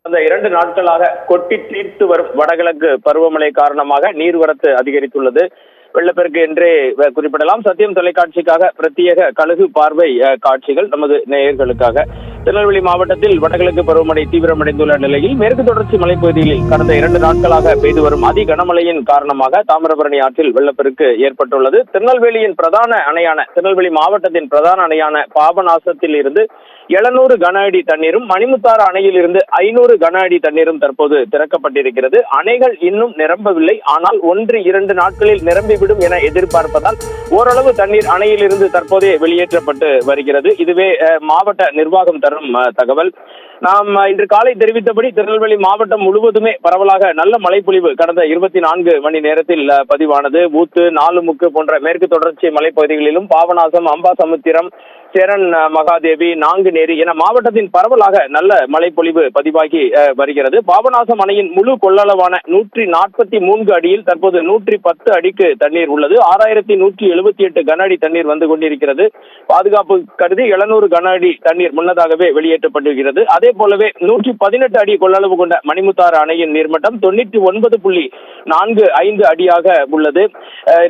அந்த 2 நாட்களாக கொட்டி தீர்த்து வரும் வடகிழக்கு பருவமழை காரணமாக நீர்வரத்து அதிகரித்துள்ளது. வெள்ளப்பெருக்கு என்றே குறிப்பிடலாம். சத்தியம் தொலைக்காட்சிக்காக பிரத்யேக கழுகு பார்வை காட்சிகள் நமது நேயர்களுக்காக. திருநெல்வேலி மாவட்டத்தில் வடகிழக்கு பருவமழை தீவிரமடைந்துள்ள நிலையில் மேற்கு தொடர்ச்சி மலைப்பகுதிகளில் கடந்த 2 நாட்களாக பெய்து வரும் அதி கனமழையின் காரணமாக தாமிரபரணி ஆற்றில் வெள்ளப்பெருக்கு ஏற்பட்டுள்ளது. திருநெல்வேலியின் பிரதான அணையான திருநெல்வேலி மாவட்டத்தின் பிரதான அணையான பாபநாசத்தில் இருந்து 700 கன அடி தண்ணீரும் மணிமுத்தாறு அணையில் இருந்து 500 கன அடி தண்ணீரும் தற்போது திறக்கப்பட்டிருக்கிறது. அணைகள் இன்னும் நிரம்பவில்லை. ஆனால் 1-2 நாட்களில் நிரம்பிவிடும் என எதிர்பார்ப்பதால் ஓரளவு தண்ணீர் அணையில் இருந்து தற்போதே வெளியேற்றப்பட்டு வருகிறது. இதுவே மாவட்ட நிர்வாகம் தரும் தகவல். நாம் இன்று காலை தெரிவித்தபடி திருநெல்வேலி மாவட்டம் முழுவதுமே பரவலாக நல்ல மழைப்பொழிவு கடந்த 24 மணி நேரத்தில் பதிவானது. ஊத்து, நாலுமுக்கு போன்ற மேற்கு தொடர்ச்சி மலைப்பகுதிகளிலும் பாபநாசம், அம்பாசமுத்திரம், சேரன் மகாதேவி, நாங்குநேரி என மாவட்டத்தின் பரவலாக நல்ல மழைப்பொழிவு பதிவாகி வருகிறது. பாபநாசம் அணையின் முழு கொள்ளளவான 143 அடியில் தற்போது 110 அடிக்கு தண்ணீர் உள்ளது. 6178 கன அடி தண்ணீர் வந்து கொண்டிருக்கிறது. பாதுகாப்பு கருதி 700 கன அடி தண்ணீர் முன்னதாகவே வெளியேற்றப்பட்டிருக்கிறது. அதே போலவே 118 அடி கொள்ளளவு கொண்ட மணிமுத்தாறு அணையின் நீர்மட்டம் 99.45 அடியாக உள்ளது.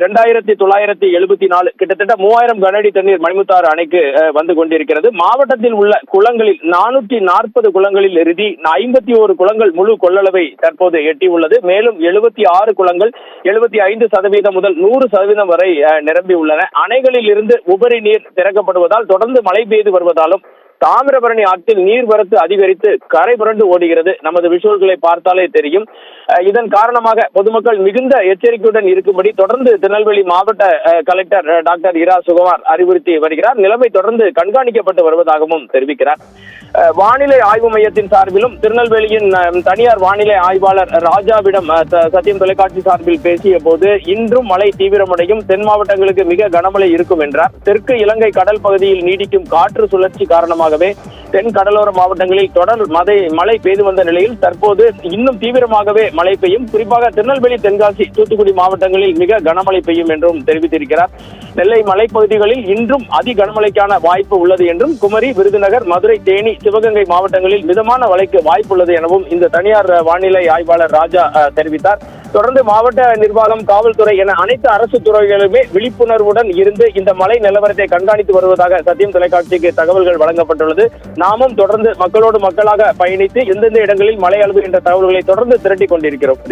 2974 கிட்டத்தட்ட 3000 கன அடி தண்ணீர் மணிமுத்தாறு அணைக்கு வந்து கொண்டிருக்கிறது. மாவட்டத்தில் உள்ள குளங்களில் 440 குளங்களில் இறுதி 51 குளங்கள் முழு கொள்ளளவை தற்போது எட்டியுள்ளது. மேலும் 76 குளங்கள் 75% முதல் 100% வரை நிரம்பி உள்ளன. அணைகளில் இருந்து உபரி நீர் திறக்கப்படுவதால் தொடர்ந்து மழை பெய்து வருவதாலும் தாமிரபரணி ஆற்றில் நீர்வரத்து அதிகரித்து கரை புரண்டு ஓடுகிறது. நமது விஷுவல்களை பார்த்தாலே தெரியும். இதன் காரணமாக பொதுமக்கள் மிகுந்த எச்சரிக்கையுடன் இருக்கும்படி தொடர்ந்து திருநெல்வேலி மாவட்ட கலெக்டர் டாக்டர் இரா சுகுமார் அறிவுறுத்தி வருகிறார். நிலைமை தொடர்ந்து கண்காணிக்கப்பட்டு வருவதாகவும் தெரிவிக்கிறார். வானிலை ஆய்வு மையத்தின் சார்பிலும் திருநெல்வேலியின் தனியார் வானிலை ஆய்வாளர் ராஜாவிடம் சத்தியம் தொலைக்காட்சி சார்பில் பேசிய போது இன்றும் மழை தீவிரமடையும், தென் மாவட்டங்களுக்கு மிக கனமழை இருக்கும் என்றார். தெற்கு இலங்கை கடல் பகுதியில் நீடிக்கும் காற்று சுழற்சி காரணமாகவே தென் கடலோர மாவட்டங்களில் தொடர் மழை பெய்து வந்த நிலையில் தற்போது இன்னும் தீவிரமாகவே மழை பெய்யும். குறிப்பாக திருநெல்வேலி, தென்காசி, தூத்துக்குடி மாவட்டங்களில் மிக கனமழை பெய்யும் என்றும் தெரிவித்திருக்கிறார். நெல்லை மலைப்பகுதிகளில் இன்றும் அதி கனமழைக்கான வாய்ப்பு உள்ளது என்றும், குமரி, விருதுநகர், மதுரை, தேனி, சிவகங்கை மாவட்டங்களில் மிதமான மழைக்கு வாய்ப்புள்ளது எனவும் இந்த தனியார் வானிலை ஆய்வாளர் ராஜா தெரிவித்தார். தொடர்ந்து மாவட்ட நிர்வாகம், காவல்துறை என அனைத்து அரசு துறைகளுமே விழிப்புணர்வுடன் இருந்து இந்த மழை நிலவரத்தை கண்காணித்து வருவதாக சத்தியம் தொலைக்காட்சிக்கு தகவல்கள் வழங்கப்பட்டுள்ளது. நாமும் தொடர்ந்து மக்களோடு மக்களாக பயணித்து எந்தெந்த இடங்களில் மழை அளவு என்ற தகவல்களை தொடர்ந்து திரட்டிக் கொண்டிருக்கிறோம்.